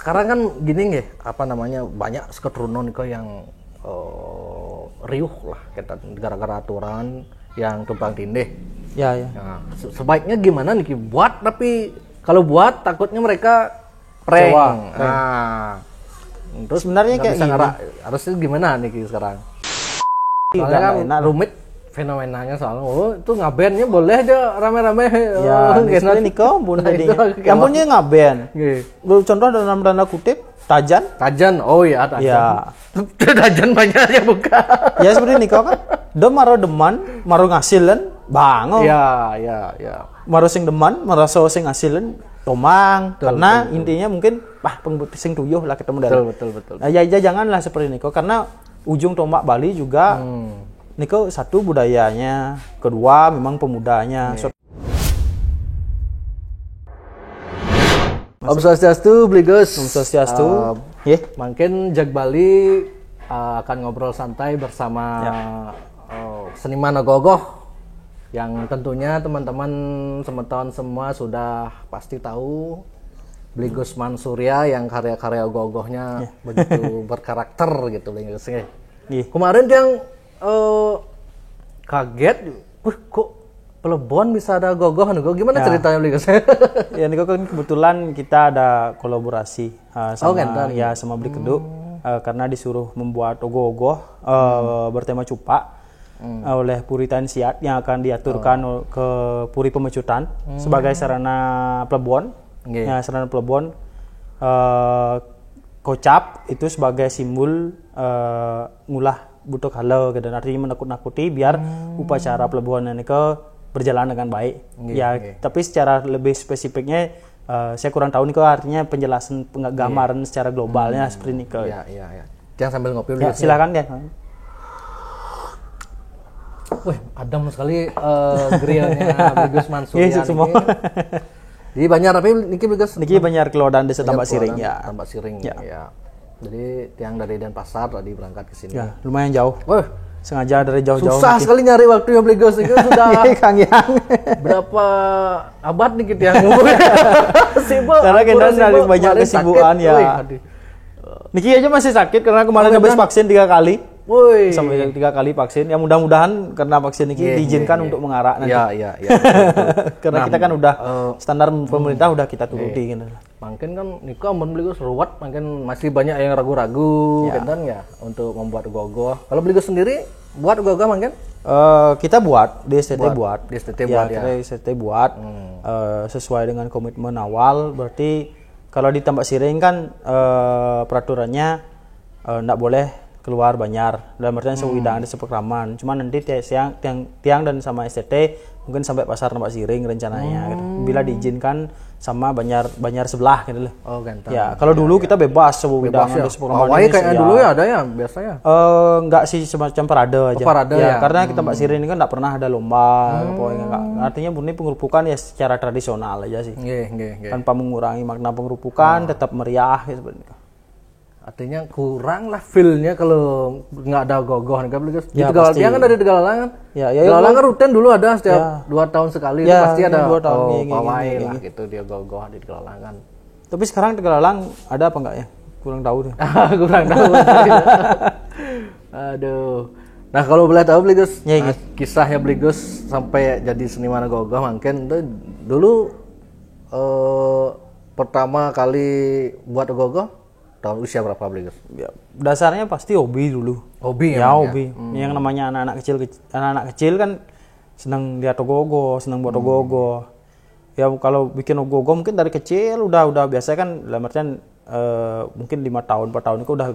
sekarang kan gini nggih, apa namanya, banyak keturunan kok yang riuh lah kita gara-gara aturan yang tumpang tindih. Ya, ya. Nah, sebaiknya gimana nih buat, tapi kalau buat takutnya mereka prank. Kecewa. Nah, terus Sebenarnya nggak kayak bisa gini. harusnya gimana nih sekarang? Tidak Soalnya kan enak. rumit fenomenanya soalnya. Oh, itu ngabennya boleh aja rame-rame. Ya, sebenarnya Niko bun Nah, jadi. itu Yang punya ngaben. Nggih. Contoh dalam tanda kutip Tajan. Tajan, oh iya Tajan. Ya. Tajan banyak yang buka. Ya seperti Niko kan. Do maro deman, maro ngasilen, bango. Ya. Maro sing deman, maro sing ngasilen, tomang. Karena intinya mungkin sing tuyuh lah ketemu dari. Betul. Nah, ya janganlah seperti Niko karena ujung tombak Bali juga Niko satu budayanya, kedua memang pemudanya. Om Swastiastu, Bligos. Om Swastiastu. Mungkin Jag Bali akan ngobrol santai bersama seniman ogoh-ogoh yang tentunya teman-teman semeton semua sudah pasti tahu Bligos Mansurya yang karya-karya ogoh-ogohnya begitu berkarakter gitu Bligos. Kemarin yang kaget, kok Plebon bisa ada gogoh nih, gimana ceritanya Bligos? Ya Niko kan kebetulan kita ada kolaborasi sama Beli Keduk karena disuruh membuat ogoh-ogoh bertema cupak oleh Puri Tansiat yang akan diaturkan ke Puri Pemecutan sebagai sarana Plebon. Ya, sarana Plebon kocap itu sebagai simbol ngulah butuh halau dan artinya menakut-nakuti biar upacara Plebon ini berjalan dengan baik. Tapi secara lebih spesifiknya saya kurang tahu nih artinya penjelasan gambaran secara globalnya seperti ini Iya. Jangan sambil ngopi dulu. Ya, silakan ya. Wih, adem sekali grillnya Bligos Mansurya semua. Jadi banyak tapi niki Bligos. Niki banyak kelodan desa Tambak Siring ya. Tambak Siring ya. Jadi tiang dari Denpasar tadi berangkat ke sini. Ya, lumayan jauh. Wah, sengaja dari jauh-jauh. Susah sekali nyari waktunya Bligos itu sudah Kang Yang. berapa abad nih kita yang sibuk. Karena kita ada banyak kesibukan ya. Niki aja masih sakit karena kemarin habis vaksin 3 kali. Woi. Sampai 3 kali vaksin. Ya mudah-mudahan karena vaksin ini diizinkan untuk mengarak nanti. Iya. Karena kita kan udah standar pemerintah udah kita turuti gitu. Mungkin kan Niko amun Bligos ruwet, mungkin masih banyak yang ragu-ragu kan ya untuk membuat ogoh-ogoh. Kalau Bligos sendiri buat ogoh-ogoh mungkin? Kita buat di STT buat. Di STT buat ya. Kita di STT buat sesuai dengan komitmen awal. Berarti kalau di Tambak Siring kan peraturannya enggak boleh keluar Banjar dalam artian sewidang ada sepekraman. Cuma nanti tiang dan sama STT mungkin sampai pasar Tambak Siring rencananya gitu. Bila diizinkan sama Banjar sebelah gitu loh. Oh, ganteng. Ya, kalau dulu kita bebas sewidang ada sepekraman. Oh, kayak dulu ya ada ya biasanya. Enggak sih semacam parade aja. Parade ya. Karena kita Tambak Siring ini kan enggak pernah ada lomba enggak. Artinya murni pengerupukan ya secara tradisional aja sih. Nggih. Tanpa mengurangi makna pengerupukan, tetap meriah gitu sebenarnya. Artinya kurang lah feel-nya kalau nggak ada gogoh nih Bligos. Ya, Di Tegalan kan dari Tegalan kan. Ya, Tegalan kan rutin dulu ada setiap 2 tahun sekali itu pasti ada 2 tahun pawai lah gitu dia gogoh di Tegalan kan. Tapi sekarang Tegalang ada apa enggak ya? Kurang tahu deh. Kurang tahu. Aduh. Nah, kalau boleh tahu Bligos, kisahnya Bligos sampai jadi seniman gogoh mungkin dulu pertama kali buat gogoh tahun usia berapa Bligos? Ya, dasarnya pasti hobi dulu. Hobi ya, hobi. Yang namanya anak-anak kecil kan senang lihat ogoh-ogoh, senang buat ogoh-ogoh. Ya kalau bikin ogoh-ogoh mungkin dari kecil udah biasa kan dalam artian mungkin 5 tahun, 4 tahun itu udah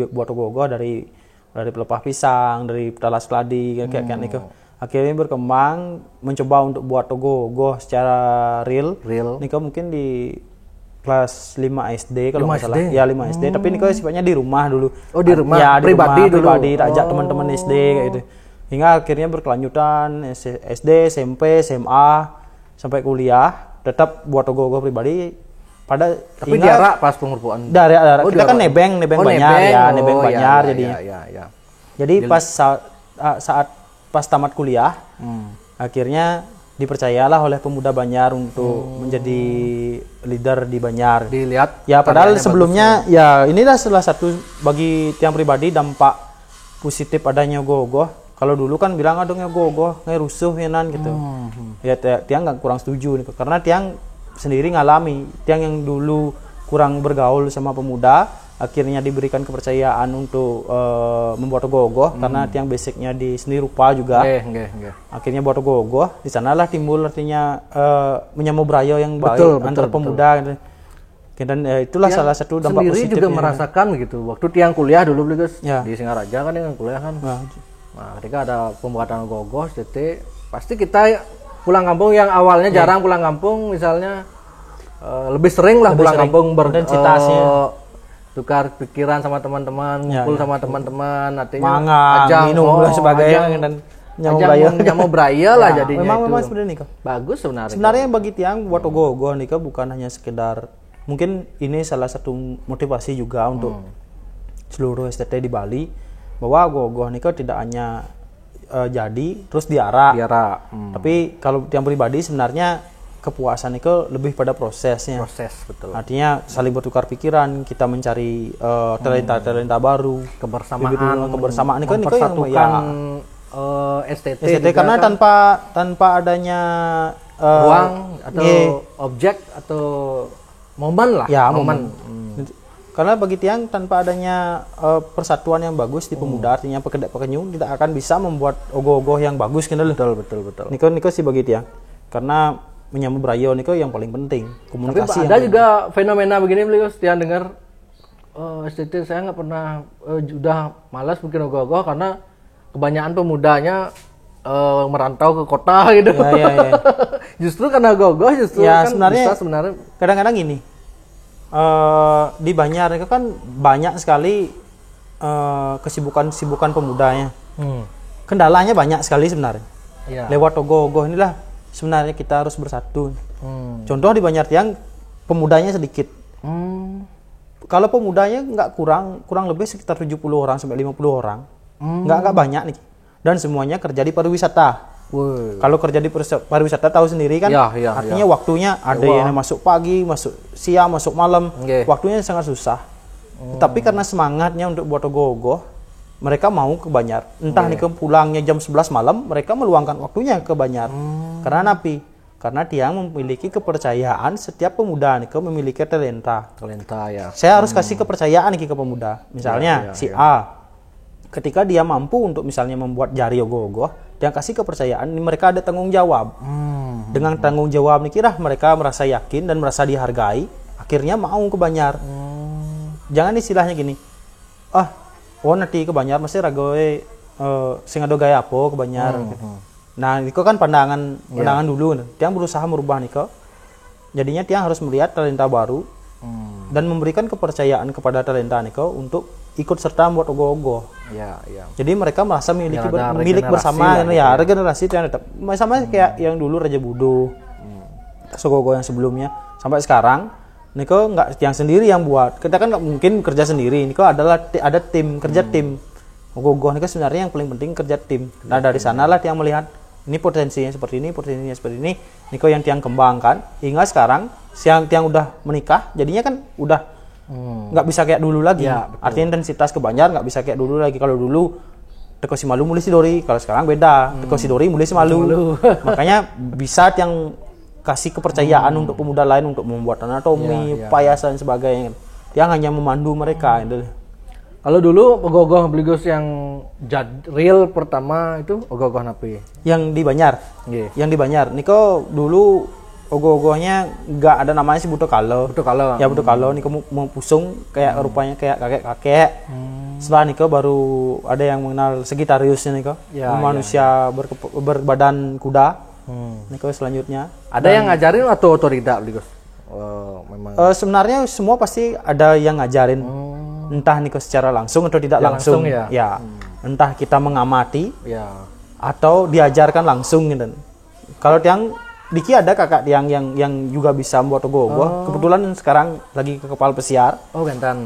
buat ogoh-ogoh dari pelepah pisang, dari talas keladi kayak gitu. Akhirnya berkembang mencoba untuk buat ogoh-ogoh secara real. Niko mungkin di kelas 5 SD kalau nggak salah. Ya 5 SD, tapi ini kalau sifatnya di rumah dulu. Oh, di rumah. Ya, pribadi dulu. Ajak teman-teman SD kayak gitu. Hingga akhirnya berkelanjutan SD, SMP, SMA sampai kuliah tetap buat ogoh-ogoh pribadi tapi diarak pas pengerupukan. Darak. Kita kan nebeng Banjar nebeng Banjar jadinya. Ya. Jadi pas saat pas tamat kuliah akhirnya dipercayalah oleh pemuda Banjar untuk menjadi leader di Banjar. Dilihat Ya padahal karyanya sebelumnya ya inilah salah satu bagi tiang pribadi dampak positif adanya ogoh-ogoh. Kalau dulu kan bilang adanya ogoh-ogoh ngai rusuh ya nan gitu. Ya tiang nggak kurang setuju nih karena tiang sendiri ngalami, tiang yang dulu kurang bergaul sama pemuda akhirnya diberikan kepercayaan untuk membuat ogoh-ogoh karena tiang basicnya di seni rupa juga. Akhirnya buat ogoh-ogoh, di sanalah timbul artinya menyambung budaya yang baik antar pemuda. Gitu. Dan itulah salah satu dampak sendiri positif. juga merasakan gitu. Waktu tiang kuliah dulu guys Ya. di Singaraja kan yang kuliah kan. Nah, ketika ada pembuatan ogoh-ogoh, pasti kita pulang kampung yang awalnya jarang pulang kampung, misalnya lebih sering lah pulang kampung tukar pikiran sama teman-teman, ngumpul sama teman-teman, artinya ajang minum dan sebagainya dan nyamu beraya lah jadinya. Memang sebenarnya nih bagus sebenarnya. Sebenarnya bagi tiang buat ogoh-ogoh nih bukan hanya sekedar, mungkin ini salah satu motivasi juga untuk seluruh STT di Bali bahwa ogoh-ogoh nih tidak hanya jadi terus diarak. Tapi kalau tiang pribadi sebenarnya kepuasan itu lebih pada prosesnya. Betul. Artinya saling bertukar pikiran, kita mencari talenta baru, kebersamaan itu yang STT karena kan tanpa adanya ruang atau objek atau momen lah. Ya, momen. Karena bagi tiang tanpa adanya persatuan yang bagus di pemuda, artinya pekenyung tidak akan bisa membuat ogoh-ogoh yang bagus kan. Betul. Niko sih bagi tiang. Karena menyambung brayo niko yang paling penting komunikasi. Tapi ada juga fenomena begini beliau setiap dengar STT saya nggak pernah udah malas bikin ogoh-ogoh karena kebanyakan pemudanya merantau ke kota gitu. Ya. Justru karena ogoh-ogoh ya, kan sebenarnya kadang-kadang ini di Banjar itu kan banyak sekali kesibukan pemudanya. Kendalanya banyak sekali sebenarnya. Ya. Lewat ogoh-ogoh inilah sebenarnya kita harus bersatu. Contoh di Banjar Tiang pemudanya sedikit. Kalau pemudanya nggak kurang lebih sekitar 70 orang sampai 50 orang. Nggak banyak nih. Dan semuanya kerja di pariwisata. Kalau kerja di pariwisata tahu sendiri kan, artinya waktunya ada yang masuk pagi, masuk siang, masuk malam. Waktunya sangat susah. Tapi karena semangatnya untuk buat ogoh-ogoh, mereka mau ke Banjar. Entah nih pulangnya jam 11 malam, mereka meluangkan waktunya ke Banjar. Karena napi? Karena tiang memiliki kepercayaan setiap pemuda nih memiliki talenta ya. Saya harus kasih kepercayaan nih ke pemuda. Misalnya A, ketika dia mampu untuk misalnya membuat jari ogoh-ogoh, dia kasih kepercayaan, mereka ada tanggung jawab. Dengan tanggung jawab nih mereka merasa yakin dan merasa dihargai, akhirnya mau ke Banjar. Jangan istilahnya gini, nanti ke Banjar mesti ragoe sing ado gaya apa ke Banjar. Nah, itu kan pandangan dulu. Tiang berusaha merubah niko. Jadinya tiang harus melihat talenta baru dan memberikan kepercayaan kepada talenta niko untuk ikut serta membuat ogoh-ogoh. Jadi mereka merasa milik bersama regenerasi tiang tetap sama kayak yang dulu Raja Budo. Ogoh-ogoh yang sebelumnya sampai sekarang niko nggak tiang sendiri yang buat. Kita kan nggak mungkin kerja sendiri. Niko adalah ada tim, kerja tim. Ogoh-ogoh niko sebenarnya yang paling penting kerja tim. Nah, dari sanalah tiang melihat ini potensinya seperti ini. Niko yang tiang kembangkan hingga sekarang tiang udah menikah, jadinya kan udah nggak bisa kayak dulu lagi. Artinya intensitas ke Banjar nggak bisa kayak dulu lagi. Kalau dulu teko si malu mulai si dori, kalau sekarang beda. Teko si dori mulai si malu. Makanya bisa tiang kasih kepercayaan untuk pemuda lain untuk membuat anatomi, payasan sebagainya. Yang hanya memandu mereka. Kalau dulu ogoh-ogoh Bligos yang real pertama itu ogoh-ogoh napi? Yang di Banjar. Yang di Banjar. Niko dulu ogoh-ogohnya nggak ada namanya sih Buto Kalo. Ya Buto Kalo. Niko mau pusung kayak rupanya kayak kakek-kakek. Setelah Niko baru ada yang mengenal Sagittariusnya Niko. Manusia berbadan kuda. Niko selanjutnya. Ada yang ngajarin atau tidak Bligos? Memang. Sebenarnya semua pasti ada yang ngajarin. Entah niko secara langsung atau tidak langsung. Entah kita mengamati atau diajarkan langsung gitu. Kalau tiang Diki ada kakak tiang yang juga bisa membuat ogoh-ogoh. Kebetulan sekarang lagi ke Kepala Pesiar.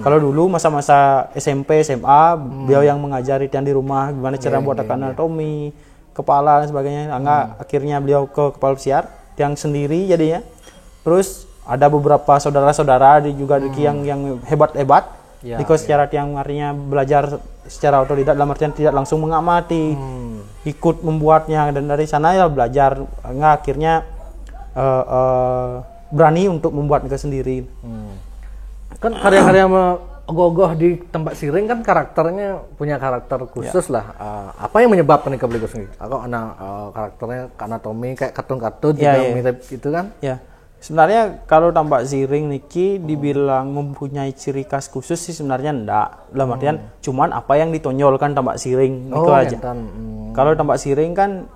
Kalau dulu masa-masa SMP, SMA, beliau yang mengajari tiang di rumah gimana cara buat anatomi, kepala dan sebagainya. Angga akhirnya beliau ke kepala pesiar, tiang sendiri jadinya. Terus ada beberapa saudara-saudara juga yang hebat-hebat. Diko secara tiang artinya belajar secara otodidak dalam artian tidak langsung mengamati, ikut membuatnya, dan dari sana ya belajar. Angga akhirnya berani untuk membuat mereka sendiri. Kan karya-karya ogoh-ogoh di tempat siring kan karakternya punya karakter khusus lah. Apa yang menyebabkan nih Bligus nih? Aku anak karakternya anatomi kayak kartun-kartun juga mirip gitu kan? Ya. Sebenarnya kalau tambak siring niki dibilang mempunyai ciri khas khusus sih sebenarnya enggak. Dalam artian cuman apa yang ditonjolkan tambak siring itu aja. Kalau tambak siring kan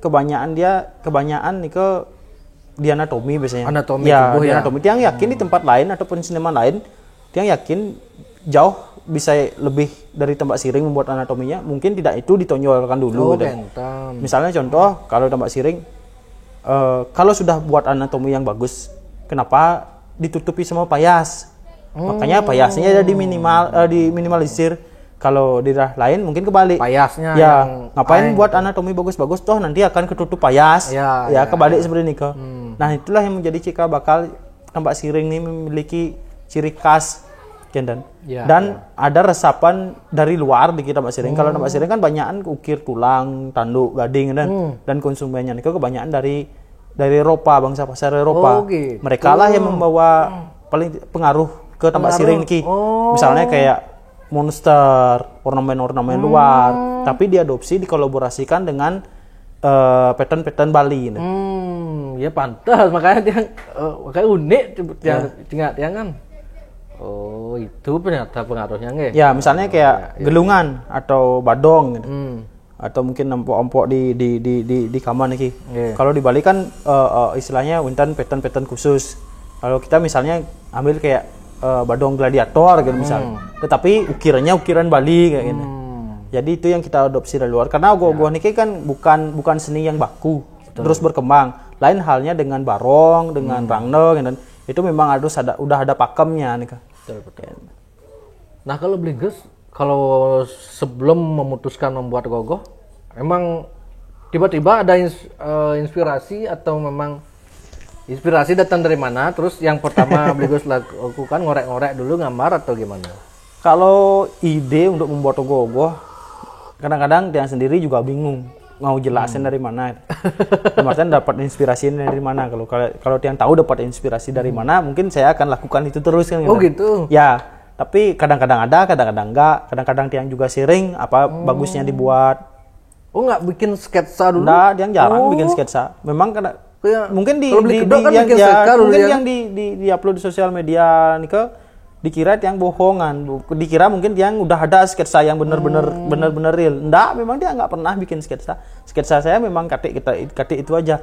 kebanyakan niko di anatomi biasanya. Anatomi tubuh ya. Anatomi. Tiang yakin di tempat lain ataupun seniman lain, tiang yakin jauh bisa lebih dari tambak siring membuat anatominya. Mungkin tidak itu ditonjolkan dulu. Misalnya contoh kalau tambak siring, kalau sudah buat anatomi yang bagus, kenapa ditutupi sama payas? Makanya payasnya ada diminimalisir. Kalau di daerah lain mungkin kebalik. Payasnya ngapain buat anatomi bagus-bagus toh nanti akan ketutup payas. Kebalik seperti ini kok. Nah, itulah yang menjadi cikal bakal tambak siring ini memiliki ciri khas dan ada resapan dari luar di tambak siring. Kalau tambak siring kan banyakan ukir tulang, tanduk, gading dan konsumennya itu kebanyakan dari Eropa, bangsa pasar Eropa. Gitu. Mereka lah yang membawa paling pengaruh ke tambak siring ini. Misalnya kayak monster, ornamen-ornamen luar, tapi diadopsi, dikolaborasikan dengan pattern-pattern Bali. Ya pantas, makanya makanya unik tiang kan. Oh, itu ternyata pengaruhnya nggak? Ya, misalnya kayak gelungan atau badong gitu. Atau mungkin ompok-ompok di kamar nih. Kalau di Bali kan istilahnya wintan pattern khusus. Kalau kita misalnya ambil kayak badong gladiator gitu misalnya. Tetapi ukiran Bali kayak gitu. Jadi itu yang kita adopsi dari luar. Karena ogoh-ogoh niki kan bukan seni yang baku, terus berkembang. Lain halnya dengan barong, dengan rangno dan itu memang udah ada pakemnya nih Kak. Betul. Nah, kalau Bligus, kalau sebelum memutuskan membuat ogoh-ogoh, emang tiba-tiba ada inspirasi atau memang inspirasi datang dari mana? Terus yang pertama Bligus lakukan ngorek-ngorek dulu gambar atau gimana? Kalau ide untuk membuat ogoh-ogoh, kadang-kadang dia sendiri juga bingung mau jelasin dari mana. Maksudnya dapat inspirasi dari mana? Kalau yang tahu dapat inspirasi dari mana, mungkin saya akan lakukan itu terus kan. Oh gitu. Ya, tapi kadang-kadang ada, kadang-kadang enggak. Kadang-kadang tiang juga sharing apa bagusnya dibuat. Oh, nggak bikin sketsa dulu? Enggak, dia jarang bikin sketsa. Memang mungkin yang di-upload di sosial media nih ke dikira yang bohongan, dikira mungkin yang udah ada sketsa yang bener-bener real. Enggak, memang dia nggak pernah bikin sketsa. Sketsa saya memang katik itu aja.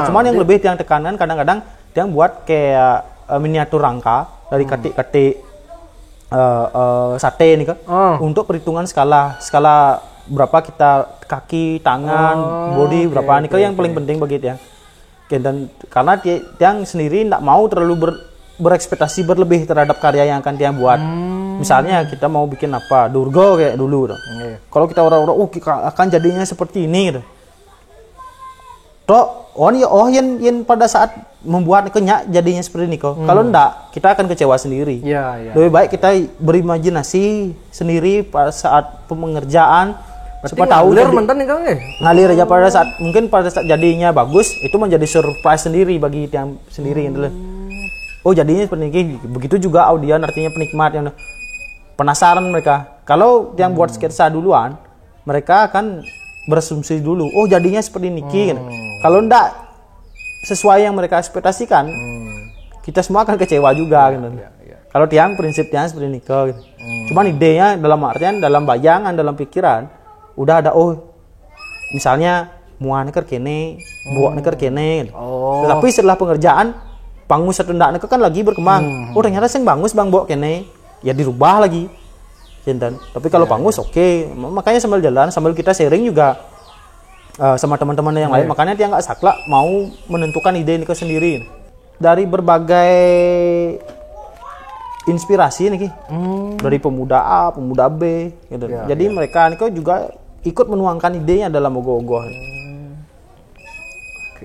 Cuman yang lebih yang tekanan kadang-kadang dia buat kayak miniatur rangka dari katik sate nih ke untuk perhitungan skala berapa kita kaki, tangan, body berapa nih ke yang paling penting bagi dia. Dan karena dia sendiri nggak mau terlalu berekspektasi berlebih terhadap karya yang akan dia buat. Misalnya kita mau bikin apa, Durga kayak dulu. Kalau kita orang-orang, akan jadinya seperti ini. Yang pada saat membuat kenyak jadinya seperti ini kok. Kalau enggak, kita akan kecewa sendiri. Lebih baik kita berimajinasi sendiri pada saat pengerjaan. Siapa tahu ngalir aja pada saat jadinya bagus, itu menjadi surprise sendiri bagi yang sendiri gitu. Oh, jadinya seperti ini. Begitu juga audien, artinya penikmat yang penasaran mereka. Kalau yang buat sketsa duluan, mereka akan berasumsi dulu. Oh, jadinya seperti ini. Kalau enggak sesuai yang mereka ekspektasikan, kita semua akan kecewa juga. Kalau prinsip tiang seperti ini. Cuman idenya dalam artian, dalam bayangan, dalam pikiran, udah ada. Misalnya muan neker kene, buat neker kene. Tetapi setelah pengerjaan bangus satu ndak kan lagi berkembang. Ternyata sing bangus bang bok kene, ya dirubah lagi. Tapi kalau bangus oke. Makanya sambil jalan, sambil kita sharing juga sama teman-teman yang lain. Makanya dia nggak saklek mau menentukan ide ini ke sendiri. Dari berbagai inspirasi nih, dari pemuda A, pemuda B, gitu. Jadi mereka ini juga ikut menuangkan idenya dalam ogoh-ogoh.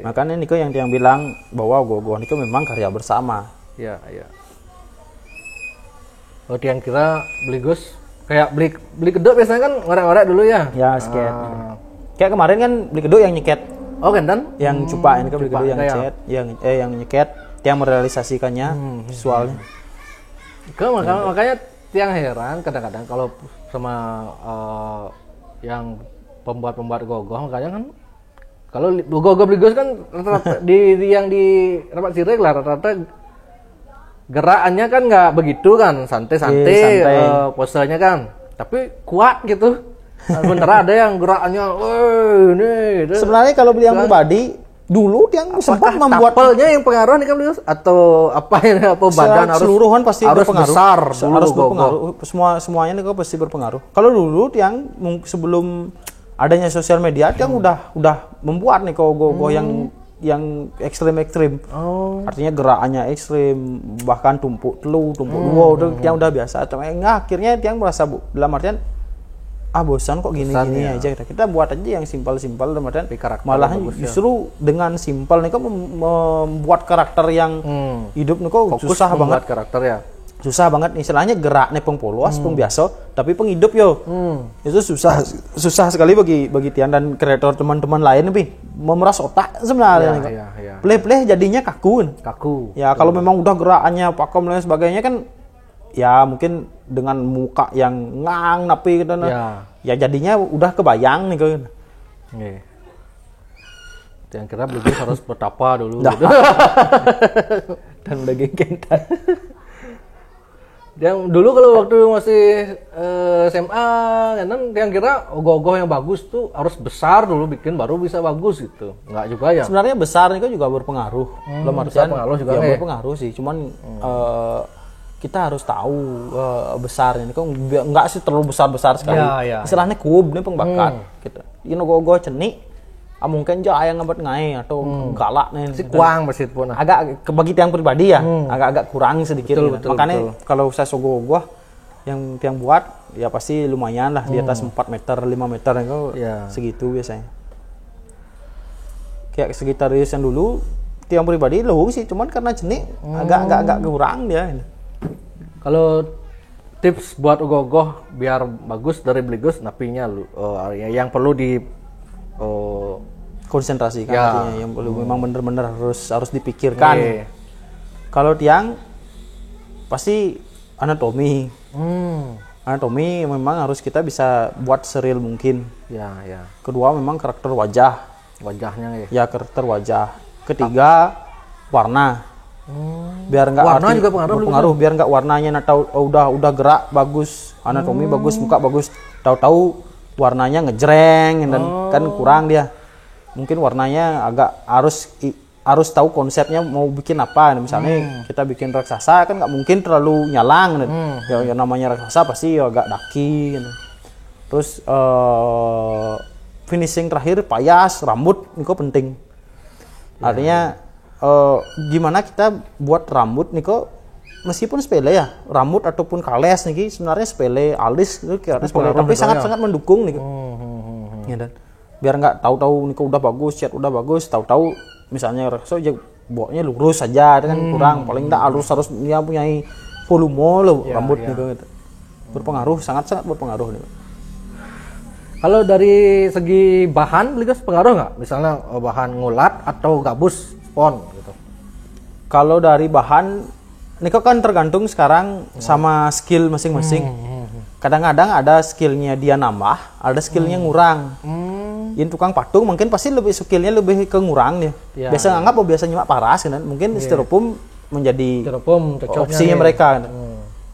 Makanya Niko yang bilang bahwa ogoh-ogoh Niko memang karya bersama. Ya, ya. Oh, yang kira beli Gus kayak beli kedok biasanya kan ngorek-ngorek dulu ya. Ya, sket. Kayak kemarin kan beli kedok yang nyeket. Oh, kan dan? Yang cupa ini kan beli kedok yang nyeket, yang nyeket, yang merealisasikannya visualnya. Makanya tiang heran kadang-kadang kalau sama yang pembuat gogoh, makanya kan kalau gogoh beli Gus kan rata-rata yang di Rapat Sirik lah rata-rata gerakannya kan nggak begitu kan, santai-santai posenya kan, tapi kuat gitu. Sementara ada yang gerakannya, ini gitu. Sebenarnya kalau beli yang pribadi dulu yang sempat membuat tapelnya yang pengaruh nih kan beliau atau apa yang apa badan harus seluruhan pasti harus berpengaruh. Besar harus berpengaruh. Semuanya nih kok pasti berpengaruh. Kalau dulu yang sebelum adanya sosial media yang udah membuat nih gogoh yang ekstrim. Artinya gerakannya ekstrim, bahkan tumpuk telu, tumpuk dua yang udah biasa. Akhirnya yang merasa dalam artian bosan kok gini aja. Kita buat aja yang simpel-simpel, kemudian malah justru dengan simpel nih kok membuat karakter yang hidup nih kok susah banget karakter ya. Susah banget istilahnya gerak nih pengpolos, pengbiasa, tapi penghidup yo. Itu susah sekali bagi Tian dan kreator teman-teman lain nih memeras otak sebenarnya. Play jadinya kaku. Ya kalau memang udah gerakannya pakem dan sebagainya kan ya mungkin dengan muka yang ngang tapi gitu ya jadinya udah kebayang nih kan. Yang kira beli harus bertapa dulu gitu. Dan udah genggentan. Yang dulu kalau waktu masih SMA kan yang kira ogoh-ogoh yang bagus tuh harus besar dulu bikin baru bisa bagus gitu. Enggak juga ya. Sebenarnya besar nih juga berpengaruh. Berpengaruh juga ya, berpengaruh sih. Cuman kita harus tahu besarnya ini kok enggak sih terlalu besar sekali. Istilahnya kub nih pengbakat gitu. Ini ogoh-ogoh cenik mungkin aja yang ngebat ngai atau galak nih si kuang besit pun agak bagi tiang pribadi ya agak kurang sedikit betul, makanya kalau saya ogoh-ogoh yang tiang buat ya pasti lumayan lah di atas 4 meter 5 meter itu segitu biasanya kayak sekitar yang dulu tiang pribadi loh sih cuman karena cenik agak kurang dia. Kalau tips buat ogoh-ogoh biar bagus dari beli Gus napinya yang perlu di konsentrasi kan yang memang benar-benar harus dipikirkan. Kalau tiang pasti anatomi. Anatomi memang harus kita bisa buat seril mungkin. Kedua memang karakter wajahnya ya karakter wajah. Ketiga warna. Biar nggak warna juga berpengaruh biar nggak warnanya udah gerak bagus, anatomi bagus, muka bagus, tahu-tahu warnanya ngejreng dan kan kurang dia. Mungkin warnanya agak harus tahu konsepnya mau bikin apa. Misalnya kita bikin raksasa kan nggak mungkin terlalu nyalang. Ya namanya raksasa pasti agak daki. Gitu. Terus finishing terakhir payas, rambut itu penting. Artinya gimana kita buat rambut nih kok meskipun sepele ya rambut ataupun kales nih sebenarnya sepele alis itu sepele tapi sangat mendukung nih. Ya, biar nggak tahu-tahu nih udah bagus, cat udah bagus, tahu-tahu misalnya so aja buatnya lurus saja kan kurang, paling enggak harus dia punya volume loh rambut gitu. Berpengaruh, sangat berpengaruh nih. Kalau dari segi bahan beli Gus pengaruh nggak? Misalnya bahan ngulat atau gabus spon gitu. Kalau dari bahan ini kan tergantung sekarang sama skill masing-masing. Kadang-kadang ada skillnya dia nambah, ada skillnya ngurang. Yang tukang patung mungkin pasti skillnya lebih ke ngurang dia. Biasa nganggap biasa nyimak paras kan. Mungkin styrofoam menjadi opsinya mereka.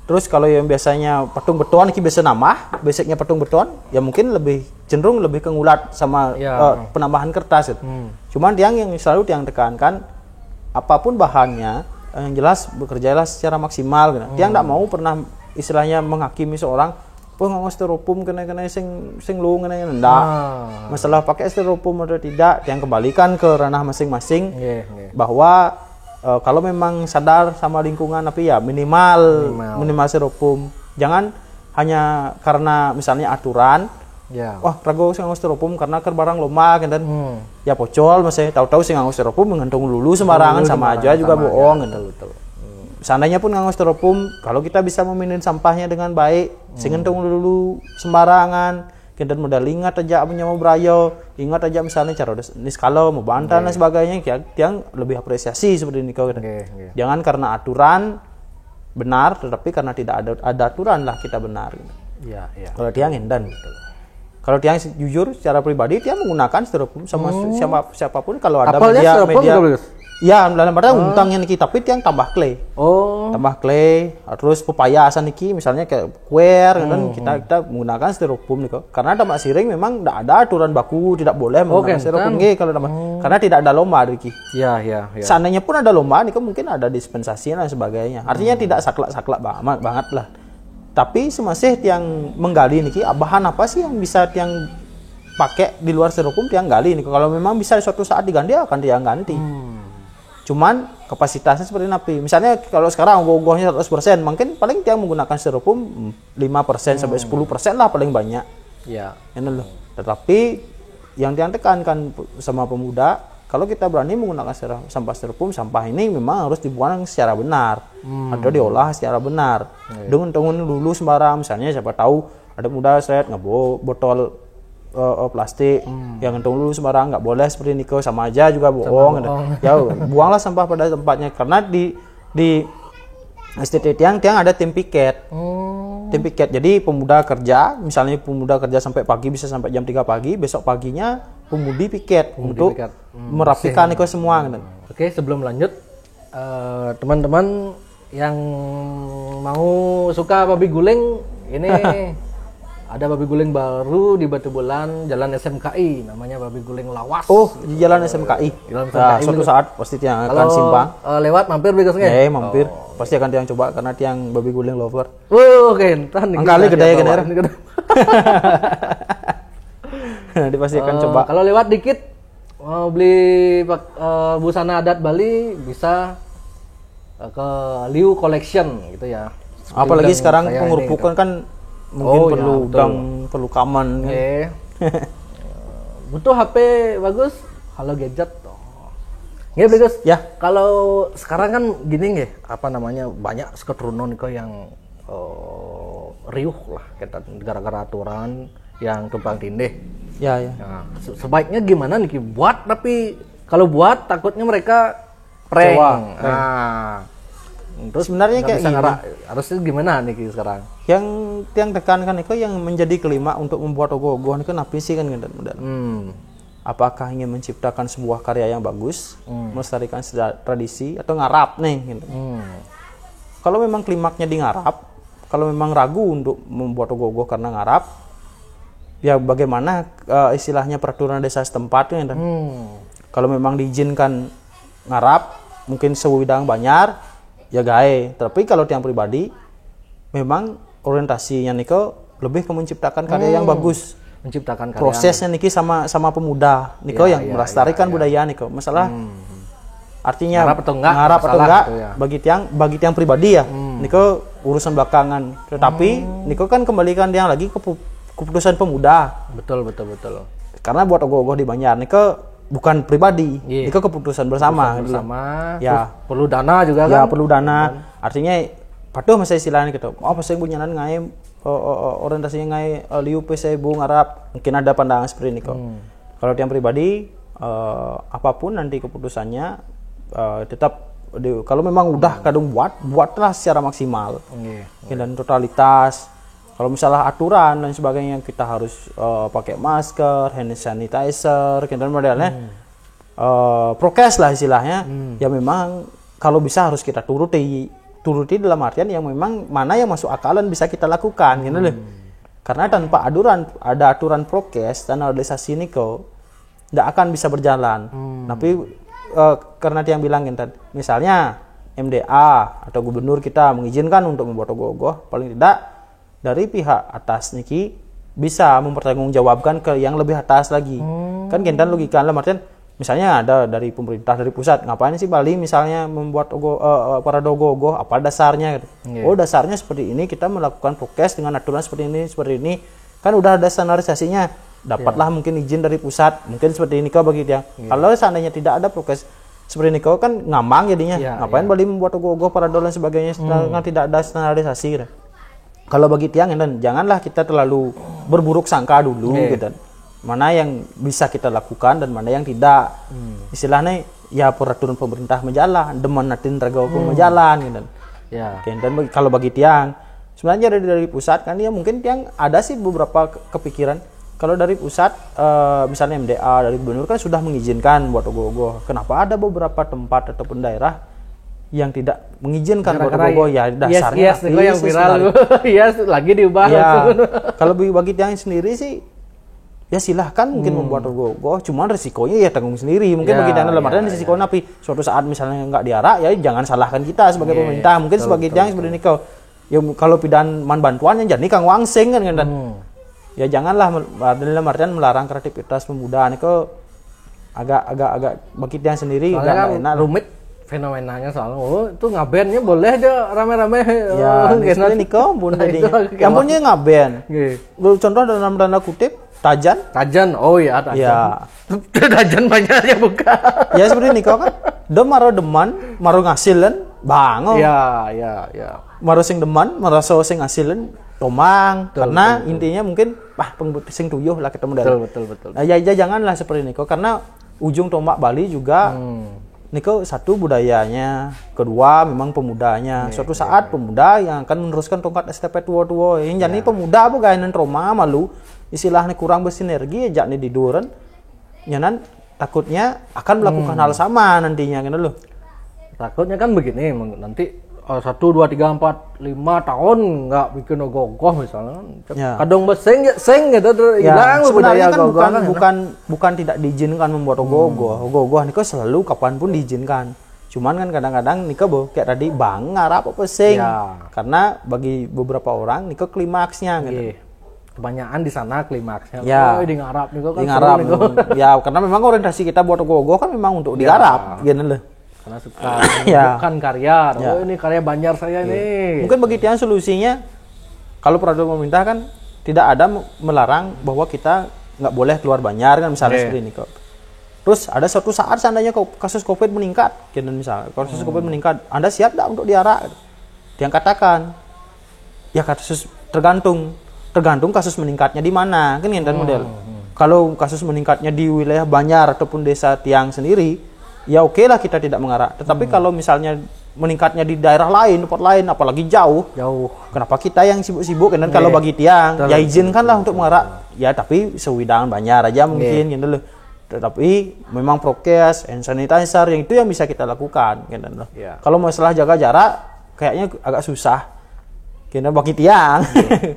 Terus kalau yang biasanya patung beton ini biasa nambah, basicnya patung beton, ya mungkin cenderung lebih ke ngulat sama penambahan kertas gitu. Cuman yang selalu yang tekankan apapun bahannya yang jelas bekerjalah secara maksimal gitu. Dia enggak mau pernah istilahnya menghakimi seorang nggak styrofoam kena sing lu kena enggak. Masalah pakai styrofoam atau tidak yang kembalikan ke ranah masing-masing. Bahwa kalau memang sadar sama lingkungan tapi ya minimal styrofoam. Jangan hanya karena misalnya aturan Ya. Wah, rago sing nganggo styrofoam karena keur barang lomba kan. Ya pocol masih tahu-tahu sing nganggo styrofoam menggantung lulu sembarangan sama aja juga bohong kan. Betul. Seandainya pun nganggo styrofoam, kalau kita bisa memindahin sampahnya dengan baik, sing ngantung lulu sembarangan, kita modal ingat aja punya mau brayo, ingat aja misalnya cara nis kalau mau bantan dan sebagainya, yang lebih apresiasi seperti ini kau. Jangan karena aturan benar, tetapi karena tidak ada aturan lah kita benar. Iya. Kalau tiang hindan. Kalau tiang jujur secara pribadi dia menggunakan styrofoam sama siapapun kalau ada media. Ya, dalam artian untangnya niki tapi tiang tambah clay. Tambah clay, terus pepaya asan niki misalnya kayak kue kan kita menggunakan styrofoam niko. Karena tambah siring memang tidak ada aturan baku tidak boleh menggunakan styrofoam kalau tambah. Karena tidak ada lomba niki. Iya. Seandainya pun ada lomba niko mungkin ada dispensasi dan sebagainya. Artinya tidak saklek banget lah. Tapi semasih tiang menggali niki bahan apa sih yang bisa tiang pakai di luar styrofoam tiang gali niko. Kalau memang bisa suatu saat diganti akan tiang ganti. Cuman kapasitasnya seperti napi. Misalnya kalau sekarang ogoh-ogohnya 100%, mungkin paling tiang menggunakan styrofoam 5% sampai 10% lah paling banyak. Iya. Ini loh. Tetapi yang tiang tekankan sama pemuda, kalau kita berani menggunakan sampah styrofoam, sampah ini memang harus dibuang secara benar atau diolah secara benar. Dengan dulu sembarang, misalnya siapa tahu ada pemuda ngebawa botol plastik yang ngentung dulu sembarang nggak boleh seperti niko sama aja juga bohong. Ya buanglah sampah pada tempatnya karena di STT tiang ada tim piket. Tim piket. Jadi pemuda kerja, misalnya pemuda kerja sampai pagi bisa sampai jam 3 pagi, besok paginya pemudi piket untuk merapikan niko semua gitu. Oke, sebelum lanjut teman-teman yang mau suka babi guling ini ada babi guling baru di Batu Bulan, Jalan SMKI, namanya babi guling lawas. Di Jalan SMKI. Suatu saat pasti tiang akan simpang. Lewat mampir biasanya. Mampir. Pasti akan tiang coba karena tiang babi guling lover. Oke, entar nih. Angkali gede. Nanti pasti akan coba. Kalau lewat dikit mau beli busana adat Bali bisa ke Liu Collection gitu ya. Apalagi sekarang pengerupukan kan mungkin perlu udang, perlu kaman. Butuh HP bagus, halo gadget. Nggih bagus. Ya, kalau sekarang kan gini nggih, banyak keturunan kok yang riuh lah kita gara-gara aturan yang tumpang tindih. Ya. Nah, sebaiknya gimana nih buat, tapi kalau buat takutnya mereka prank. Terus sebenarnya kayak gini, harusnya gimana nih sekarang? Yang tiang tekankan itu yang menjadi kelima untuk membuat ogoh-ogoh itu napi sih kan apakah ingin menciptakan sebuah karya yang bagus, melestarikan tradisi atau ngarap nih gitu. Kalau memang klimaknya di ngarap, kalau memang ragu untuk membuat ogoh-ogoh karena ngarap, ya bagaimana istilahnya peraturan desa setempat gitu. Kalau memang diizinkan ngarap, mungkin sewidang banyar ya gae. Tapi kalau tiang pribadi memang orientasinya niko lebih ke menciptakan karya yang bagus, menciptakan karya. Prosesnya niki sama pemuda niko yang melestarikan budaya niko. Masalah artinya ngarap atau enggak gitu ya. bagi tiang pribadi ya. Niko urusan belakangan. Tetapi niko kan kembalikan tiang lagi ke keputusan pemuda. Betul. Karena buat ogoh-ogoh di Banjar niko bukan pribadi, itu keputusan bersama. Ya, perlu dana juga kan? Ya, perlu dana. Artinya patuh masa istilahnya gitu. Apa sih bunyanan ngai orientasinya ngai liu PC bu ngarap. Mungkin ada pandangan seperti ini kok. Kalau yang pribadi apapun nanti keputusannya tetap kalau memang udah kadung buatlah secara maksimal. Dan totalitas. Kalau misalnya aturan dan sebagainya kita harus pakai masker, hand sanitizer, dan modelnya prokes lah istilahnya. Ya memang kalau bisa harus kita turuti dalam artian yang memang mana yang masuk akalan bisa kita lakukan, gitu loh. Karena tanpa ada aturan prokes dan standarisasi ini kok tidak akan bisa berjalan. Tapi karena yang bilangin tadi, misalnya MDA atau gubernur kita mengizinkan untuk membuat ogoh-ogoh, paling tidak dari pihak atas niki bisa mempertanggungjawabkan ke yang lebih atas lagi. Kan gentan logika lah, artian misalnya ada dari pemerintah dari pusat, ngapain sih Bali misalnya membuat para ogoh-ogoh, apa dasarnya gitu. Dasarnya seperti ini, kita melakukan prokes dengan aturan seperti ini. kan udah ada standarisasinya, dapatlah mungkin izin dari pusat, mungkin seperti ini kau bagi dia. Kalau seandainya tidak ada prokes seperti ini kau kan ngambang jadinya, ngapain Bali membuat ogoh-ogoh paradol dan sebagainya sedangkan tidak ada standarisasi gitu. Kalau bagi tiang dan janganlah kita terlalu berburuk sangka dulu gitu. Mana yang bisa kita lakukan dan mana yang tidak. Istilahnya ya peraturan pemerintah menjalan, demen natin raga hukum menjalan gitu. Ya. Dan kalau bagi tiang sebenarnya dari pusat kan ya mungkin tiang ada sih beberapa kepikiran. Kalau dari pusat misalnya MDA dari gubernur kan sudah mengizinkan buat ogoh-ogoh. Kenapa ada beberapa tempat ataupun daerah yang tidak mengizinkan buat ogoh-ogoh ya dasarnya yang viral lagi diubah. Ya, kalau bagi tiang sendiri sih ya silahkan mungkin membuat ogoh-ogoh, cuman resikonya ya tanggung sendiri. Mungkin bagi tiang dalam artian resikonya tapi suatu saat misalnya nggak diarak ya jangan salahkan kita sebagai pemerintah. Mungkin sebagai tiang seperti ini kau ya kalau pidan man bantuan yang jadi kang wangsing kan ya janganlah dalam artian melarang kreativitas pemuda ini kau agak bagi tiang sendiri agak enak rumit fenomenanya soalnya itu ngabennya boleh aja rame-rame ya ini kau pun jadinya yang punya ngaben contoh dalam tanda kutip Tajan, oh ya Tajan. Ya. Tajan banyak ya buka. Ya seperti ini kau kan, maro deman, maro ngasilan, bango. Ya. Maro sing deman, maro sing ngasilan, tomang. Karena intinya mungkin, sing tuyuh lah ketemu dari. Betul. Nah, ya janganlah seperti ini kau, karena ujung tombak Bali juga, Niko satu budayanya, kedua memang pemudanya. Suatu saat pemuda yang akan meneruskan tongkat estafet tua-tua. Yang jadi pemuda apa gaya Roma malu. Istilahnya kurang bersinergi ya nih di duren nyanan takutnya akan melakukan hal sama nantinya gitu loh. Takutnya kan begini nanti 1, 2, 3, 4, 5 tahun nggak bikin ogoh-ogoh misalnya kadang seng gitu hilang sebenarnya kan bukan tidak diizinkan membuat ogoh-ogoh ini kok selalu kapanpun diizinkan. Cuman kan kadang-kadang Niko kayak tadi bang ngarap apa seng karena bagi beberapa orang Niko klimaksnya gitu. Kebanyakan di sana klimaksnya. Di ngarap nih kan. Di ngarap. Ya, karena memang orientasi kita buat ogoh-ogoh kan memang untuk digarap, gitu loh. Karena suka menunjukkan karya. Oh, ini karya Banjar saya nih. Mungkin bagi tiang solusinya kalau peraturan pemerintah kan tidak ada melarang bahwa kita nggak boleh keluar Banjar kan misalnya seperti ini kok. Terus ada suatu saat seandainya kasus Covid meningkat, gitu misalnya. Kasus Covid meningkat, Anda siap enggak untuk diarak? Yang katakan ya kasus tergantung kasus meningkatnya di mana kan yang model. Kalau kasus meningkatnya di wilayah Banjar ataupun desa tiang sendiri, ya oke lah kita tidak mengarak. Tetapi kalau misalnya meningkatnya di daerah lain, tempat lain, apalagi jauh, kenapa kita yang sibuk-sibuk kan? Kalau bagi tiang, ya izinkanlah untuk mengarak. Ya tapi sewidangan Banjar aja mungkin gitu loh. Tetapi memang prokes, hand sanitizer yang itu yang bisa kita lakukan gitu loh. Kalau masalah jaga jarak kayaknya agak susah. Kena bagi tiang,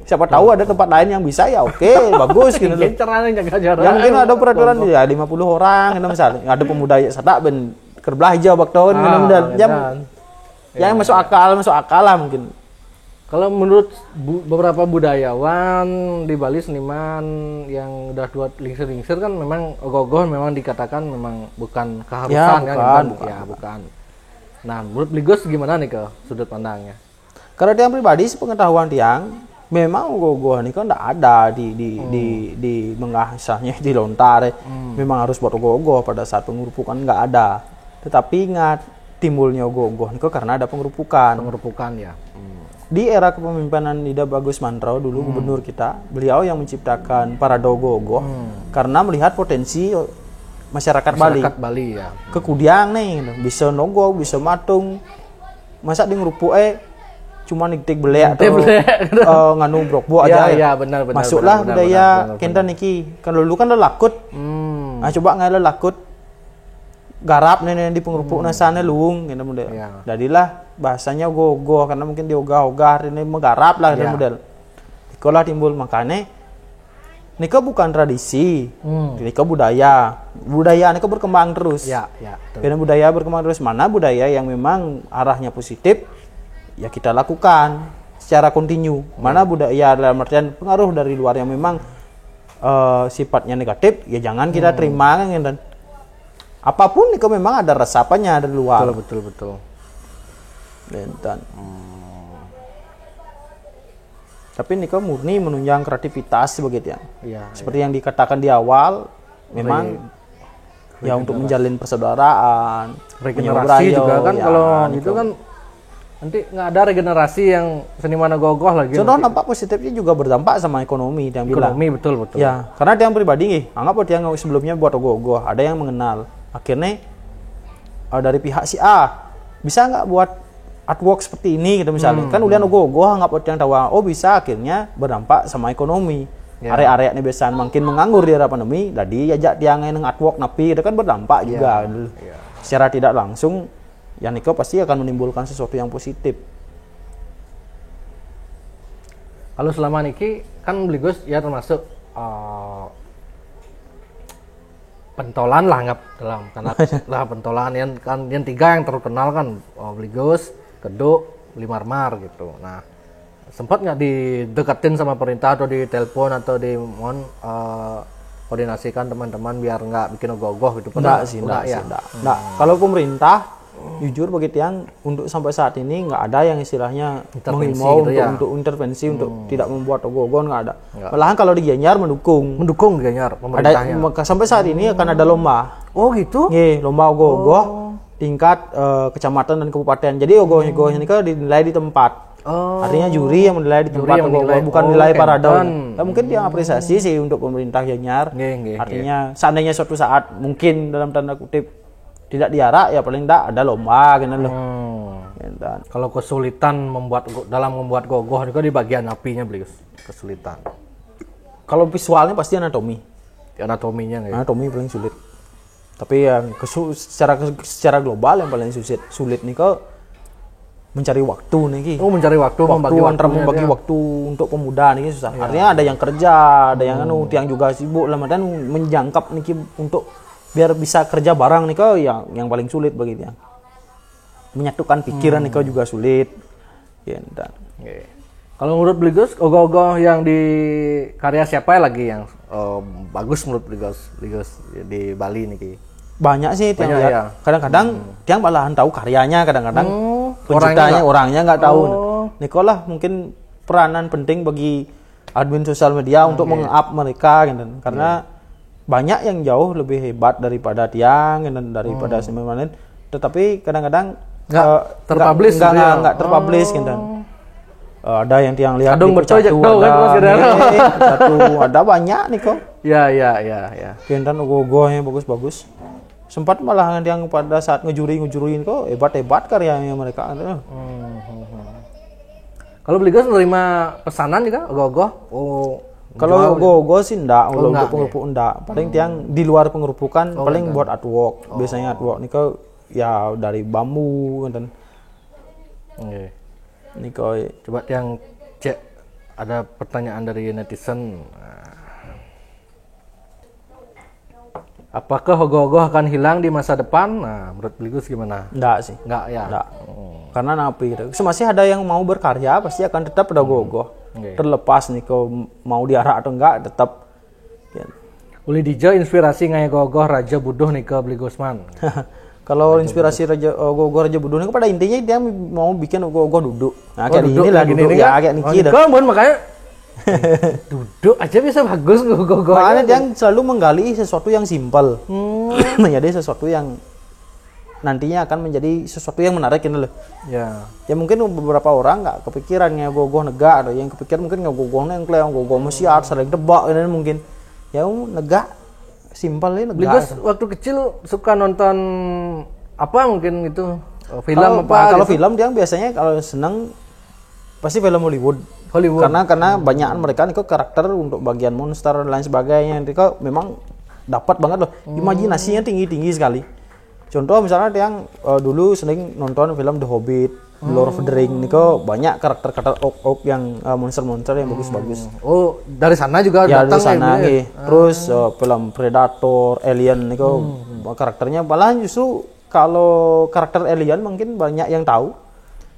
siapa tahu ada tempat lain yang bisa ya oke, bagus gitu loh. Ya mungkin ada peraturan ya 50 orang, gitu misalnya. Ada pemuda ya sadak ben kerbelah hijau bak tahun, yang masuk akal lah mungkin. Kalau menurut beberapa budayawan di Bali seniman yang udah dua lingsir kan memang ogoh-ogoh memang dikatakan memang bukan keharusan bukan. Nah, menurut Ligos gimana nih ke sudut pandangnya? Kalau tiang pribadi sepengetahuan tiang memang ogoh-ogoh ini kan tidak ada di Menggah misalnya di Lontar memang harus buat ogoh-ogoh pada saat pengerupukan nggak ada. Tetapi ingat timbulnya ogoh-ogoh ini karena ada pengerupukan ya. Di era kepemimpinan Ida Bagus Mantrau dulu gubernur kita, beliau yang menciptakan parade ogoh-ogoh karena melihat potensi masyarakat Bali ya. Kekudiang nih bisa nogo bisa matung masa di ngerupuk cuma niktik belek atau nganu brokbo aja benar masuklah budaya kenta niki kan dulu kan lakut coba nggak lakut garap nenek di pengerupuk nasane luung gitu model jadilah bahasanya ogoh-ogoh karena mungkin di ogah-ogah ini menggarap lah gitu model ikolah timbul makanya nika bukan tradisi nika budaya nika berkembang terus karena budaya berkembang terus mana budaya yang memang arahnya positif ya kita lakukan secara kontinu. Mana budaya dalam artian pengaruh dari luar yang memang sifatnya negatif, ya jangan kita terima kan dan apapun itu memang ada resapannya dari luar. Betul. Dan Tapi Niko murni menunjang kreativitas begitu ya. Iya. Seperti yang dikatakan di awal, memang ya untuk menjalin persaudaraan, Regenerasi juga kan ya, kalau Niko. gitu kan nanti nggak ada regenerasi yang seniman gogoh lagi. Contoh nanti. dampak positifnya juga berdampak sama ekonomi yang bilang. Ekonomi betul. Ya, karena dia yang pribadi nih, anggap dia yang sebelumnya buat ogoh-ogoh, ada yang mengenal. Akhirnya dari pihak si A bisa nggak buat artwork seperti ini gitu misalnya. Kan udah ogoh-ogoh anggap yang tahu, oh bisa, akhirnya berdampak sama ekonomi. Ya. Area-area ini biasa makin menganggur di era pandemi, jadi ajak dia nang artwork napi itu kan berdampak juga. Ya. Secara tidak langsung ya Niko pasti akan menimbulkan sesuatu yang positif. Kalau selama niki kan Bligus ya termasuk pentolan lah anggap dalam karena lah pentolan yang 3 yang terkenal kan Bligus, Keduk, Limarmar gitu. Nah sempat nggak dideketin sama pemerintah atau ditelepon atau koordinasikan teman-teman biar nggak bikin ogoh-ogoh gitu? Enggak. Kalau pemerintah jujur begitu yang untuk sampai saat ini nggak ada yang istilahnya menghimbau gitu untuk intervensi untuk tidak membuat ogoh-ogoh, nggak ada. Malahan kalau di Gianyar mendukung Gianyar pemerintahnya. Sampai saat ini akan ada lomba. Oh gitu? Iya, lomba ogoh-ogoh tingkat kecamatan dan kabupaten. Jadi ogoh-ogohnya ini kan dinilai di tempat. Artinya juri yang menilai di tempat ogoh-ogoh, bukan nilai paradon. Ya, mungkin dia apresiasi sih untuk pemerintah Gianyar. Artinya seandainya suatu saat mungkin dalam tanda kutip tidak diarak ya paling tidak ada lomba gitu loh. Kalau kesulitan dalam membuat gogoh itu di bagian apinya Bligus kesulitan. Kalau visualnya pasti anatomi. Anatominya ya. Anatomi paling sulit. Tapi yang secara global yang paling sulit nih kok mencari waktu nih. Mencari waktu membagi waktu untuk pemuda nih susah. Artinya ada yang kerja, ada yang tiang juga sibuk lah, dan menjangkap nih untuk biar bisa kerja bareng nih kok yang paling sulit begitu ya. Menyatukan pikiran nih kok juga sulit. Ya, Kalau menurut Bligus, ogoh-ogoh yang di karya siapa lagi yang bagus menurut Bligus di Bali nih? Banyak sih yang lihat. Ya. Kadang-kadang dia malahan tahu karyanya, kadang-kadang penciptanya orangnya nggak tahu. Nikolah mungkin peranan penting bagi admin sosial media untuk meng-up mereka gitu. Karena banyak yang jauh lebih hebat daripada Tiang dan daripada seniman lain, tetapi kadang-kadang nggak terpublish gitu. Ada yang Tiang lihat Kadung ada banyak nih kok. Ya. Kendan ogoh-ogohnya bagus-bagus. Sempat malah yang pada saat ngujurin kok hebat-hebat karyanya mereka. Kalau Bligus menerima pesanan juga ogoh-ogoh? Kalau ogoh-ogoh sih enggak, untuk pengerupuk enggak. Paling Tiang di luar pengerupukan paling buat artwork. Biasanya artwork nih kok ya dari bambu dan nih kok coba Tiang cek ada pertanyaan dari netizen. Apakah ogoh-ogoh akan hilang di masa depan? Nah, menurut Bligus gimana? Enggak sih. Enggak ya. Enggak. Karena napi gitu. Masih ada yang mau berkarya pasti akan tetap ada ogoh-ogoh. Terlepas nih kau mau diarak atau enggak tetap. Uli Dijo inspirasi ngaya ogoh-ogoh Raja Buduh nih ke Bligusman. Kalau inspirasi ogoh-ogoh Raja Buduh ini pada intinya dia mau bikin ogoh-ogoh duduk. Nah, kayak duduk, inilah duduk ya kayak niki dah. Kan makanya duduk aja bisa bagus ogoh-ogoh. Makanya dia selalu menggali sesuatu yang simpel. Menjadi sesuatu yang nantinya akan menjadi sesuatu yang menarik ini loh. Ya mungkin beberapa orang nggak kepikiran ogoh-ogoh negak, ada yang kepikiran mungkin ogoh-ogohnya yang kleng, ogoh-ogoh mesiar, saling debak ini mungkin. Ya negak, simpel ini negak. Bligus waktu kecil suka nonton apa mungkin itu film Kalau gitu? Film dia biasanya kalau senang pasti film Hollywood. Karena banyak mereka nih kok karakter untuk bagian monster dan lain sebagainya. Nanti kok memang dapat banget loh. Imajinasinya tinggi-tinggi sekali. Contoh misalnya yang dulu sering nonton film The Hobbit, Lord of the Ring, nih kok banyak karakter orc yang monster-monster yang bagus-bagus. Oh, dari sana juga ya, datang dari sana ya. Terus film Predator, Alien nih kok karakternya malah justru kalau karakter alien mungkin banyak yang tahu.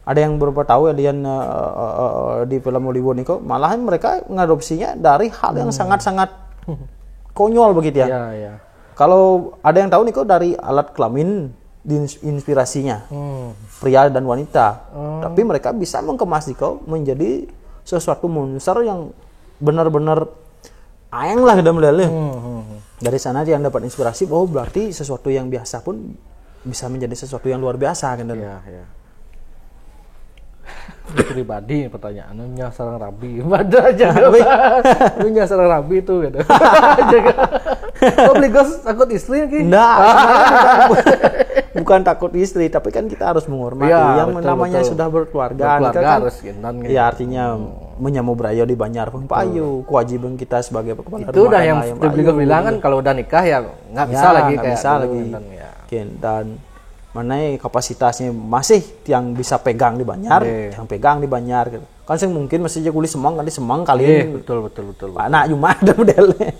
Ada yang beberapa tahu alien di film Hollywood nih kok malahan mereka mengadopsinya dari hal yang sangat-sangat konyol begitu ya. Ya. Kalau ada yang tahu nih kok dari alat kelamin inspirasinya pria dan wanita, tapi mereka bisa mengemas kok menjadi sesuatu monster yang benar-benar ayang lah dalam modalnya. Dari sana dia dapat inspirasi, oh berarti sesuatu yang biasa pun bisa menjadi sesuatu yang luar biasa kan. Iya, iya. Pribadi pertanyaannya sarang rabi. Ada aja. Lu sarang rabi itu gitu. Kok beli gos takut istri ki? Enggak. Bukan takut istri, tapi kan kita harus menghormati Ya, yang betul, namanya betul. sudah berkeluarga. Berkeluarga kan, harus gendon, gitu. ya artinya menyamu brayo di Banjar pun payu. Kewajiban kita sebagai kepala Itu udah kan yang ayam beli payu. bilang kan kalau udah nikah ya nggak bisa Ya, lagi nggak kayak bisa dulu, lagi. gendon, ya. Dan mana kapasitasnya masih yang bisa pegang di Banjar, Iya. yang pegang di Banjar gitu. Kan sing mungkin masih aja kulis Semang kan di Semang kali Iya, ini. betul. Anak cuma ada modelnya.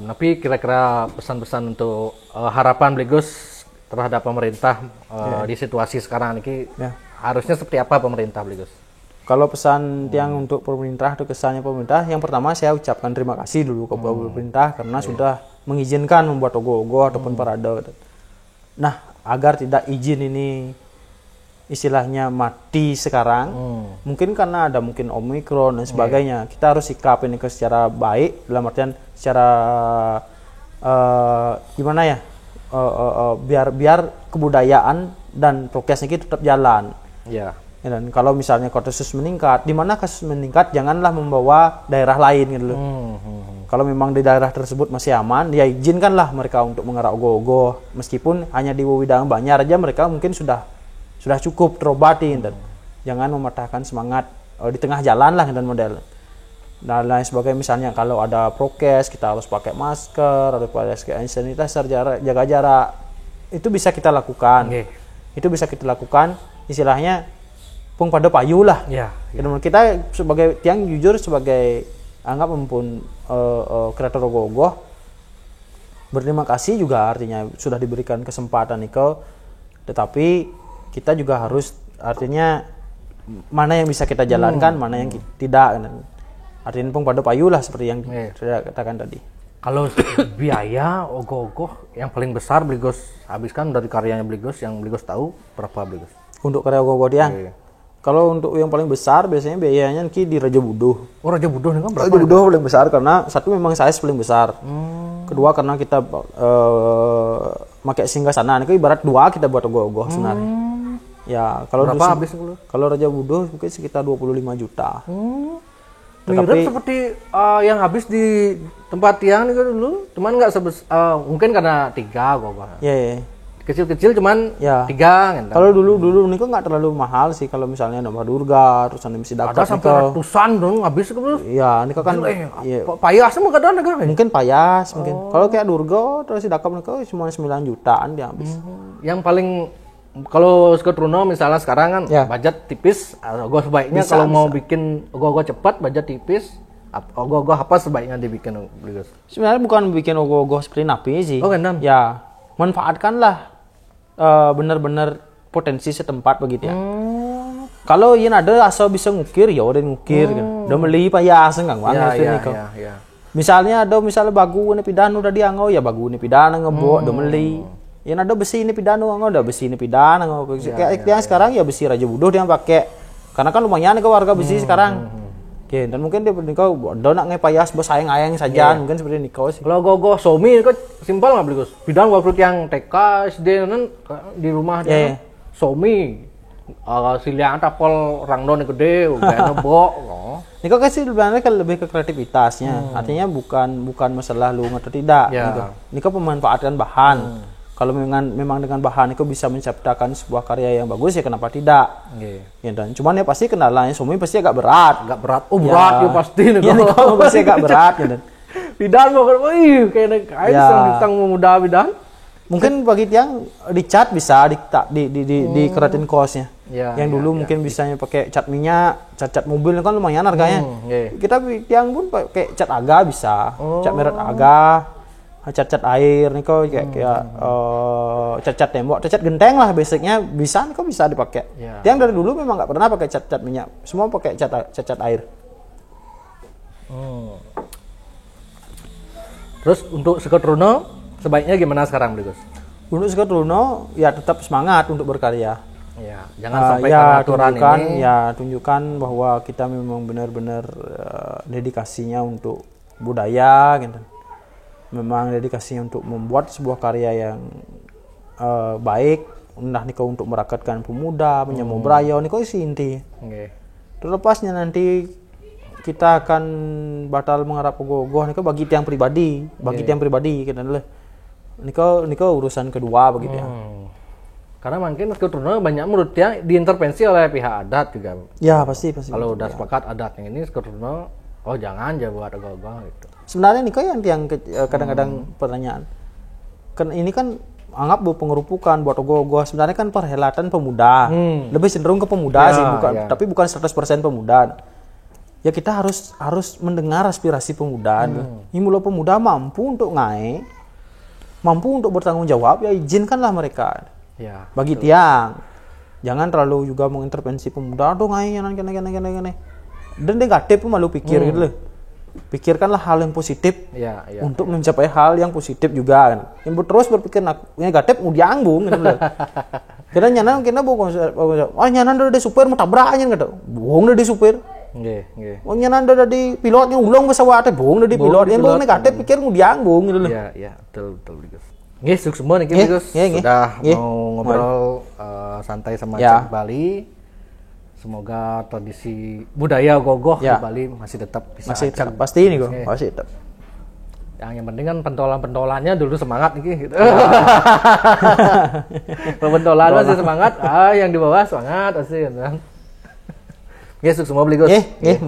Tapi kira-kira pesan-pesan untuk harapan Blegus terhadap pemerintah di situasi sekarang ini Ya. harusnya seperti apa pemerintah Blegus? Kalau pesan tiang untuk pemerintah atau kesannya pemerintah, yang pertama saya ucapkan terima kasih dulu ke pemerintah karena sudah mengizinkan membuat ogo-ogo ataupun parade. Nah, agar tidak izin ini istilahnya mati sekarang, mungkin karena ada mungkin Omikron dan sebagainya, kita harus sikap ini secara baik, dalam artian secara gimana ya, biar kebudayaan dan prokesnya kita tetap jalan. Ya. Ya, dan kalau misalnya kasus meningkat, di mana kasus meningkat janganlah membawa daerah lain gitu loh. Kalau memang di daerah tersebut masih aman, ya izinkanlah mereka untuk mengerak ogo-ogo. Meskipun hanya di Wewidang Banjar aja mereka mungkin sudah cukup terobati dan jangan mematahkan semangat di tengah jalan lah dan model. Dan lain sebagainya, misalnya kalau ada prokes kita harus pakai masker, harus pakai hand sanitizer, jaga jarak. Itu bisa kita lakukan. Itu bisa kita lakukan istilahnya pun pada payu lah. Ya. Dan kita sebagai tiang jujur sebagai anggap mumpun kreator ogo-ogo berterima kasih juga artinya sudah diberikan kesempatan Niko, tetapi kita juga harus artinya mana yang bisa kita jalankan, mana yang tidak. Artinya pun pada payu lah seperti yang saya katakan tadi. Kalau biaya ogo-ogo yang paling besar Blegus habiskan dari karyanya Blegus yang Blegus tahu berapa Blegus? Untuk karya ogo-ogo tiang. Kalau untuk yang paling besar biasanya biayanya di Raja Buduh. Oh, Raja Buduh ini kan berapa? Raja Buduh paling besar karena satu memang size paling besar. Kedua karena kita pakai singgah sana. Ini ibarat dua kita buat ogo-ogo sebenarnya. Ya, kalau berapa habis dulu? Kalau Raja Buduh mungkin sekitar 25 juta. Mirip seperti yang habis di tempat tiang nih dulu, cuman nggak mungkin karena 3 gua. Iya. Kecil-kecil cuman 3 gitu. Kalau dulu ini nggak terlalu mahal sih kalau misalnya nomor Durga terus mesti ada sampai ratusan dong habis itu. Iya, ini kan payas semua kadang kan. Mungkin payas mungkin. Kalau kayak Durga terus si Dakap nih cuma 9 jutaan dia habis. Yang paling kalau Skotruno misalnya sekarang kan budget tipis, ogo sebaiknya kalau mau bikin ogo-ogo cepat budget tipis, ogo-ogo apa sebaiknya dibikin Blegus? Sebenarnya bukan bikin ogo-ogo seperti napi sih. Oh, kan? Ya, manfaatkanlah benar-benar potensi setempat begitu ya. Kalau yang ada asal bisa ngukir ya udah ngukir kan. Udah beli payas enggak banget Ya. Misalnya bagu ini pidana udah diangau ya bagu ini pidana ngebok udah beli. Yang ada besi ini pidana ngau udah besi ini pidana ngau. Kayak yang sekarang ya besi Raja Buduh dia pakai. Karena kan lumayan ke warga besi sekarang. Oke, dan mungkin dia nikau do nak ngepayas bos sayang-ayang saja mungkin seperti nikau sih. Kalau go somi itu simpel nggak Blegus? Bidang waktu yang TK SD kan di rumah dia somi siliang tapol rangdon gede udah nebok. Niko kasih sebenarnya kan lebih ke kreativitasnya. Artinya bukan masalah lu atau tidak. Niko pemanfaatkan bahan. Kalau memang dengan bahan itu bisa menciptakan sebuah karya yang bagus ya kenapa tidak? Ya, dan cuman ya pasti kendalanya Sumi pasti agak berat. Oh berat ya pasti nih. Ya kalau pasti agak berat ya dan. Bidan mau kayak ditang muda bidan. Mungkin bagi yang dicat bisa di keratin kosnya. Yang dulu mungkin bisanya pakai cat minyak, cat mobil kan lumayan harganya. Kita yang pun pakai cat aga bisa, cat merah aga. Cat-cat air nih kok kayak cat-cat tembok, cat genteng lah basicnya bisa nih kok bisa dipakai. Yang dari dulu memang nggak pernah pakai cat-cat minyak, semua pakai cat-cat air. Terus untuk Skotruno sebaiknya gimana sekarang Blegus? Untuk Skotruno ya tetap semangat untuk berkarya. Ya, jangan sampai ya karena aturan tunjukkan ini. ya tunjukkan bahwa kita memang benar-benar dedikasinya untuk budaya gitu. Memang dedikasinya untuk membuat sebuah karya yang baik, entah niko untuk merakatkan pemuda, menyambung brayo niko isi inti. Nggih. Terlepasnya nanti kita akan batal mengharap ogoh-ogoh niko bagi tiang pribadi, tiang pribadi gitu lah. Niko urusan kedua begitu ya. Karena mungkin keturunan banyak menurutnya diintervensi oleh pihak adat juga. Ya pasti. Kalau udah sepakat adat yang ini keturunan, oh jangan aja buat ogoh-ogoh gitu. Sebenarnya niko yang kadang-kadang pertanyaan. Kan ini kan anggap bu pengerupukan buat ogoh-ogoh. Sebenarnya kan perhelatan pemuda. Lebih cenderung ke pemuda sih, tapi bukan 100% pemuda. Ya kita harus mendengar aspirasi pemuda. Ini mula pemuda mampu untuk naik, mampu untuk bertanggung jawab, ya izinkanlah mereka. Ya. Bagi tiang, jangan terlalu juga mengintervensi pemuda. Aduh ngai kene. Dan negatif pun malu pikir gitu loh. Pikirkanlah hal yang positif untuk mencapai hal yang positif juga kan. Yang terus berpikir negatif mau dianggung gitu loh. Kita nyanan nyanan udah supir mau tabraknya gitu. Bohong udah di supir. Nggih. Oh nyanan udah di pilotnya ulang pesawatnya bohong udah di pilot. Yang bohong negatif pikir mau dianggung gitu loh. Iya, betul Gus. Nggih, sukses semua nih Gus. Sudah mau ngobrol santai sama Cak Bali. Semoga tradisi budaya gogoh di Bali masih tetap bisa tetap pasti ini kok. Masih tetap. Yang penting kan pentolan-pentolannya dulu semangat nih gitu. Pentolan masih semangat, yang di bawah semangat pasti kan. Nggih, sukses semua beli Gus. Nggih,